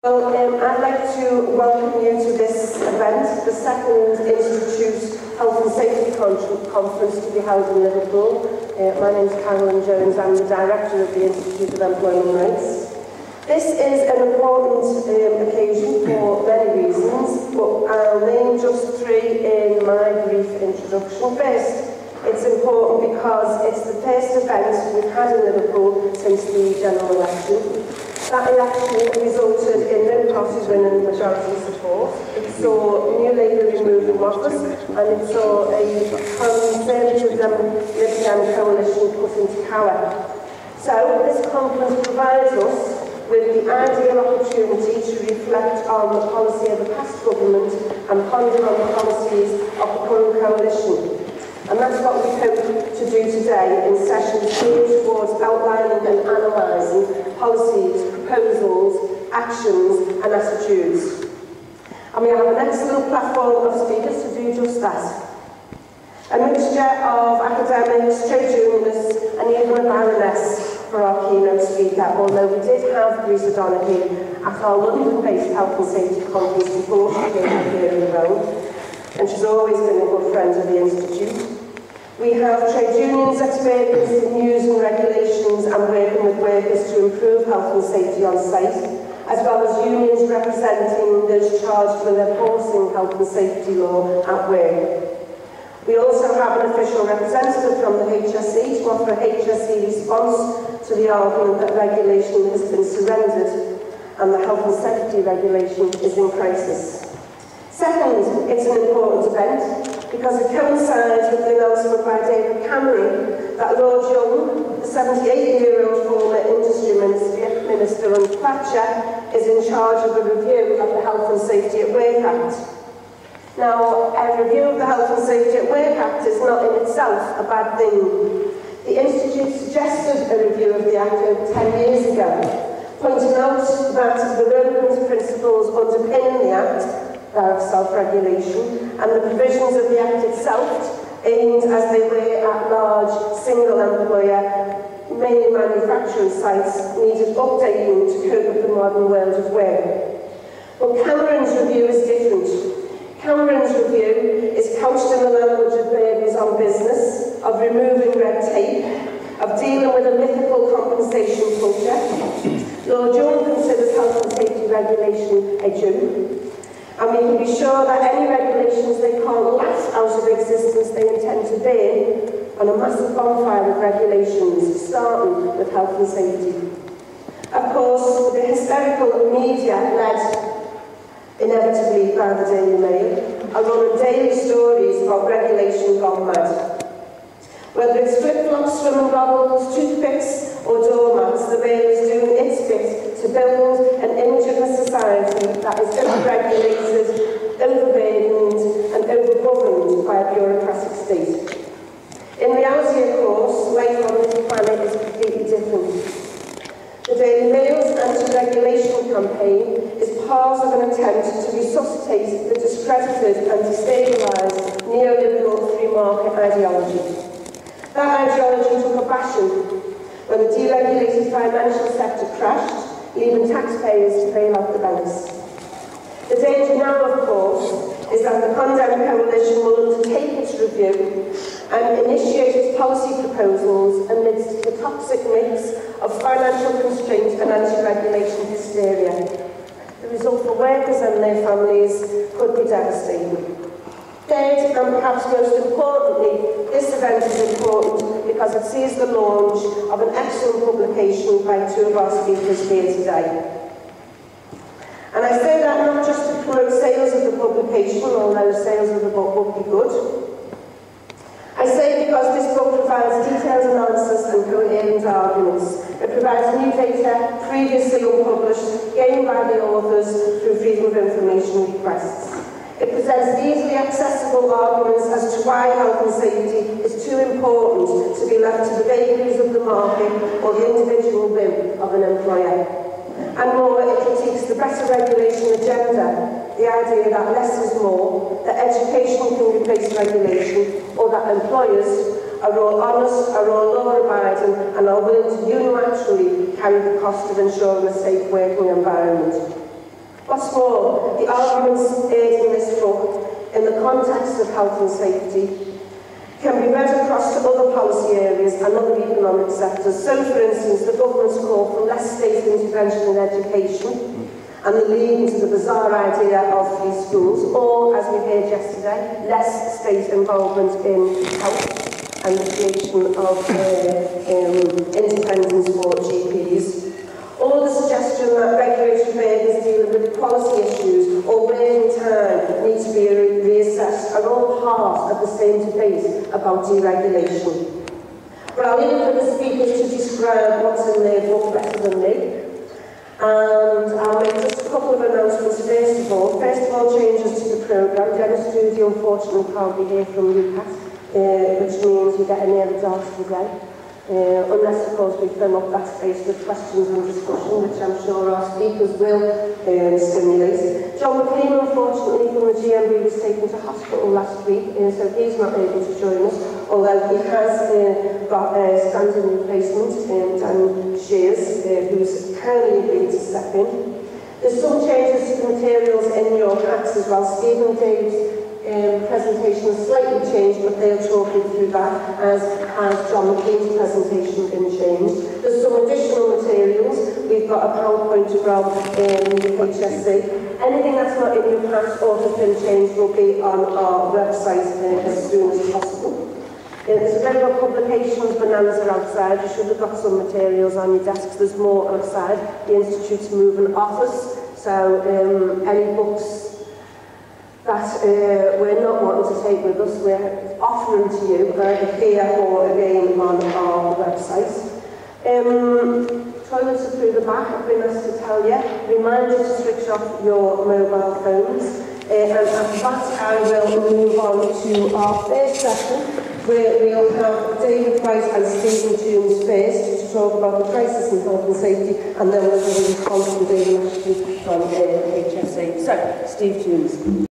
Well, I'd like to welcome you to this event, the second Institute Health and Safety Conference to be held in Liverpool. My name is Carolyn Jones, I'm the Director of the Institute of Employment Rights. This is an important occasion for many reasons, but I'll name just three in my brief introduction. First, it's important because it's the first event we've had in Liverpool since the general election. That election resulted in no party winning majority support. It saw New Labour removed from office, and it saw a Conservative Lib Dem coalition put into power. So this conference provides us with the ideal opportunity to reflect on the policy of the past government and ponder on the policies of the current coalition. And that's what we hope to do today in sessions geared towards outlining and analysing policies, proposals, actions and attitudes. And we have an excellent platform of speakers to do just that. A mixture of academics, trade unionists and even a baroness for our keynote speaker, although we did have Risa Donaghy at our London-based Health and Safety Conference before she came here in Rome, and she's always been a good friend of the Institute. We have trade unions experienced in news and regulations and working with workers to improve health and safety on site, as well as unions representing those charged with enforcing health and safety law at work. We also have an official representative from the HSE to offer a HSE response to the argument that regulation has been surrendered and the health and safety regulation is in crisis. Second, it's an important event because it coincides with the announcement by David Cameron that Lord Young, the 78-year-old former Industry Minister under Thatcher, is in charge of a review of the Health and Safety at Work Act. Now, a review of the Health and Safety at Work Act is not in itself a bad thing. The Institute suggested a review of the Act over 10 years ago, pointing out that the relevant principles underpinning the Act of self-regulation and the provisions of the Act itself, aimed as they were at large single-employer, mainly manufacturing sites, needed updating to cope with the modern world of work. But Cameron's review is different. Cameron's review is couched in the language of burdens on business, of removing red tape, of dealing with a mythical compensation culture. Lord Young considers health and safety regulation a joke. And we can be sure that any regulations they can't laugh out of existence they intend to burn on a massive bonfire of regulations, starting with health and safety. Of course, the hysterical media, led inevitably by the Daily Mail, are running daily stories about regulation gone mad. Whether it's flip-flops, swimming goggles, toothpicks or doormats, the Mail is doing its bit to build an image of a society that is overregulated, overburdened and overgoverned by a bureaucratic state. In reality, of course, life on this planet is completely different. The Daily Mail's anti-regulation campaign is part of an attempt to resuscitate the discredited and destabilised neoliberal free market ideology. That ideology took a bashing when the deregulated financial sector crashed, leaving taxpayers to bail out the banks. The danger now, of course, is that the condemned coalition will undertake its review and initiate its policy proposals amidst the toxic mix of financial constraint and anti-regulation hysteria. The result for workers and their families could be devastating. Third, and perhaps most importantly, this event is important because it sees the launch of an excellent publication by two of our speakers here today. And I say that not just to promote sales of the publication, although sales of the book would be good. I say because this book provides detailed analysis and coherent arguments. It provides new data previously unpublished, gained by the authors through Freedom of Information requests. It presents easily accessible arguments as to why health and safety is too important to be left to the vagaries of the market or the individual whim of an employer. And more, it critiques the better regulation agenda, the idea that less is more, that education can replace regulation, or that employers are all honest, are all law-abiding, and are willing to unilaterally carry the cost of ensuring a safe working environment. What's more, the arguments made in this book, in the context of health and safety, can be read across to other policy areas and other economic sectors. So, for instance, the government's call for less state intervention in education and the leading to the bizarre idea of free schools, or, as we heard yesterday, less state involvement in health and the creation of independence for GPs. Or the suggestion that regulatory burdens dealing with policy issues or working time need to be reassessed are all part of the same debate about deregulation. But I'll leave it for the speakers to describe what's in their book better than me. And I'll make just a couple of announcements first of all. First of all, changes to the programme. Dennis Judy unfortunately can't be here from UCAS, which means you get an early start today. Unless, of course, we fill up that space with questions and discussion, which I'm sure our speakers will stimulate. John McLean, unfortunately, from the GMB, was taken to hospital last week, so he's not able to join us, although he has got a standing replacement, Dan Shears, who's currently agreed to step in. There's some changes to the materials in your packs as well. Stephen Dave's presentation has slightly changed, but they'll talk you through that, as has John McLean's presentation been changed. There's some additional materials. We've got a PowerPoint from HSC. Anything that's not in your packs or has been changed will be on our website as soon as possible. There's a very good publications bonanza outside. You should have got some materials on your desks. There's more outside. The Institute's moving office, so any books that we're not wanting to take with us, we're offering to you here or again on our website. Toilets are through the back, I've been asked to tell you. Remind you to switch off your mobile phones. And after that, I will move on to our first session, where we'll have David White and Stephen Jones first to talk about the crisis in health and safety, and then we'll have a response from David Ashley from HSA. So, Steve Jones.